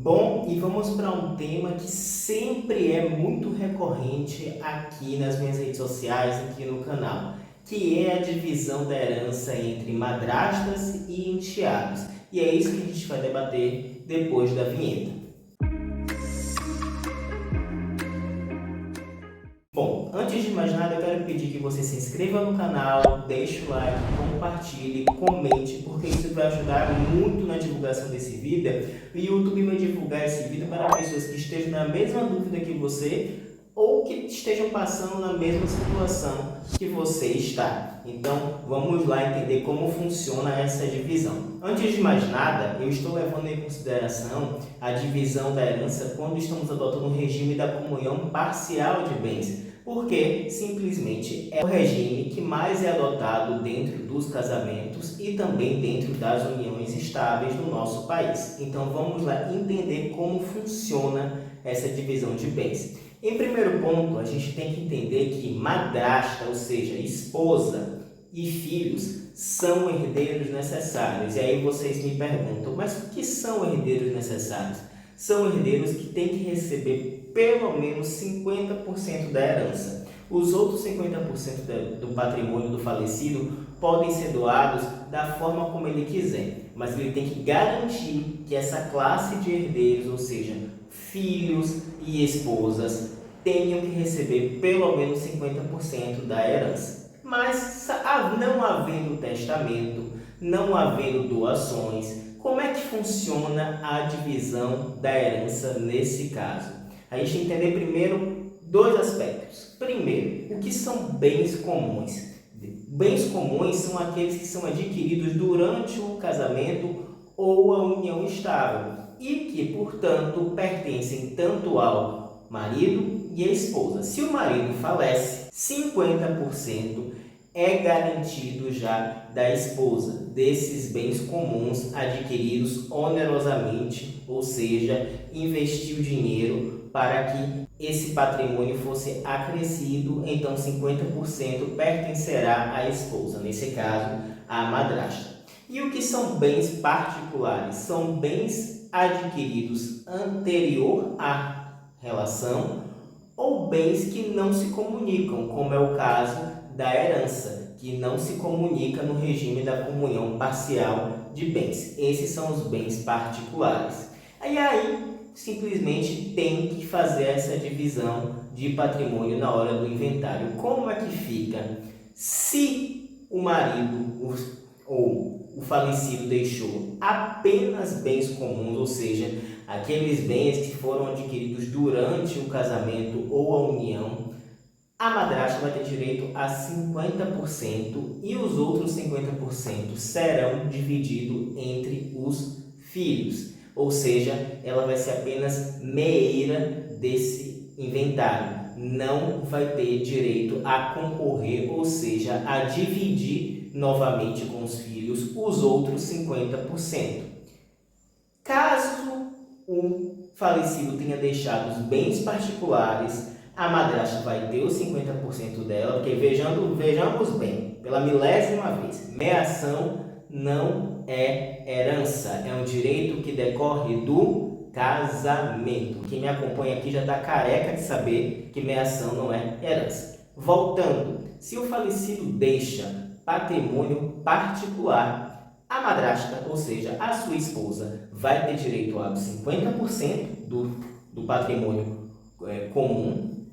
Bom, e vamos para um tema que sempre é muito recorrente aqui nas minhas redes sociais, aqui no canal, que é a divisão da herança entre madrastas e enteados. E é isso que a gente vai debater depois da vinheta. Bom, antes de mais nada, eu quero pedir que você se inscreva no canal, deixe o like, compartilhe, comente, porque isso vai ajudar muito na divulgação desse vídeo. O YouTube vai divulgar esse vídeo para pessoas que estejam na mesma dúvida que você ou que estejam passando na mesma situação que você está. Então, vamos lá entender como funciona essa divisão. Antes de mais nada, eu estou levando em consideração a divisão da herança quando estamos adotando o regime da comunhão parcial de bens, porque simplesmente é o regime que mais é adotado dentro dos casamentos e também dentro das uniões estáveis no nosso país. Então vamos lá entender como funciona essa divisão de bens. Em primeiro ponto, a gente tem que entender que madrasta, ou seja, esposa e filhos, são herdeiros necessários. E aí vocês me perguntam, mas o que são herdeiros necessários? São herdeiros que têm que receber pelo menos 50% da herança. Os outros 50% do patrimônio do falecido podem ser doados da forma como ele quiser, mas ele tem que garantir que essa classe de herdeiros, ou seja, filhos e esposas, tenham que receber pelo menos 50% da herança. Mas não havendo testamento, não havendo doações, como é que funciona a divisão da herança nesse caso? A gente tem que entender primeiro dois aspectos. Primeiro, o que são bens comuns? Bens comuns são aqueles que são adquiridos durante o casamento ou a união estável e que, portanto, pertencem tanto ao marido e à esposa. Se o marido falece, 50% é garantido já da esposa, desses bens comuns adquiridos onerosamente, ou seja, investiu dinheiro para que esse patrimônio fosse acrescido, então 50% pertencerá à esposa, nesse caso, à madrasta. E o que são bens particulares? São bens adquiridos anterior à relação ou bens que não se comunicam, como é o caso da herança, que não se comunica no regime da comunhão parcial de bens. Esses são os bens particulares. E aí, simplesmente tem que fazer essa divisão de patrimônio na hora do inventário. Como é que fica? Se o marido ou o falecido deixou apenas bens comuns, ou seja, aqueles bens que foram adquiridos durante o casamento ou a união, a madrasta vai ter direito a 50% e os outros 50% serão divididos entre os filhos. Ou seja, ela vai ser apenas meeira desse inventário. Não vai ter direito a concorrer, ou seja, a dividir novamente com os filhos os outros 50%. Caso o falecido tenha deixado os bens particulares, a madrasta vai ter os 50% dela, porque vejamos bem, pela milésima vez, meação não é herança, é um direito que decorre do casamento. Quem me acompanha aqui já está careca de saber que meação não é herança. Voltando, se o falecido deixa patrimônio particular, a madrasta, ou seja, a sua esposa, vai ter direito a 50% do patrimônio comum.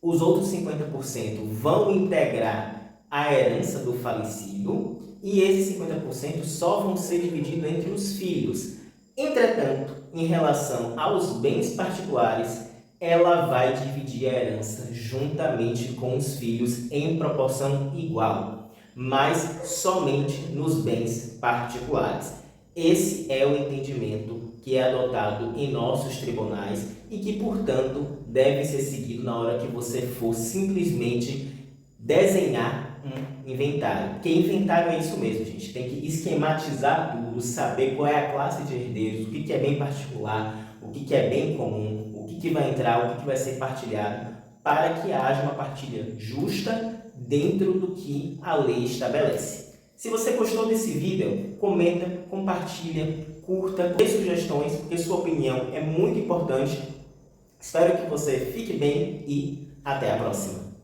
Os outros 50% vão integrar a herança do falecido e esses 50% só vão ser divididos entre os filhos. Entretanto, em relação aos bens particulares, ela vai dividir a herança juntamente com os filhos em proporção igual, mas somente nos bens particulares. Esse é o entendimento que é adotado em nossos tribunais e que, portanto, deve ser seguido na hora que você for simplesmente desenhar um inventário. Porque inventário é isso mesmo, gente. Tem que esquematizar tudo, saber qual é a classe de herdeiros, o que é bem particular, o que é bem comum, o que vai entrar, o que vai ser partilhado, para que haja uma partilha justa dentro do que a lei estabelece. Se você gostou desse vídeo, comenta, compartilha, curta, dê sugestões, porque sua opinião é muito importante. Espero que você fique bem e até a próxima.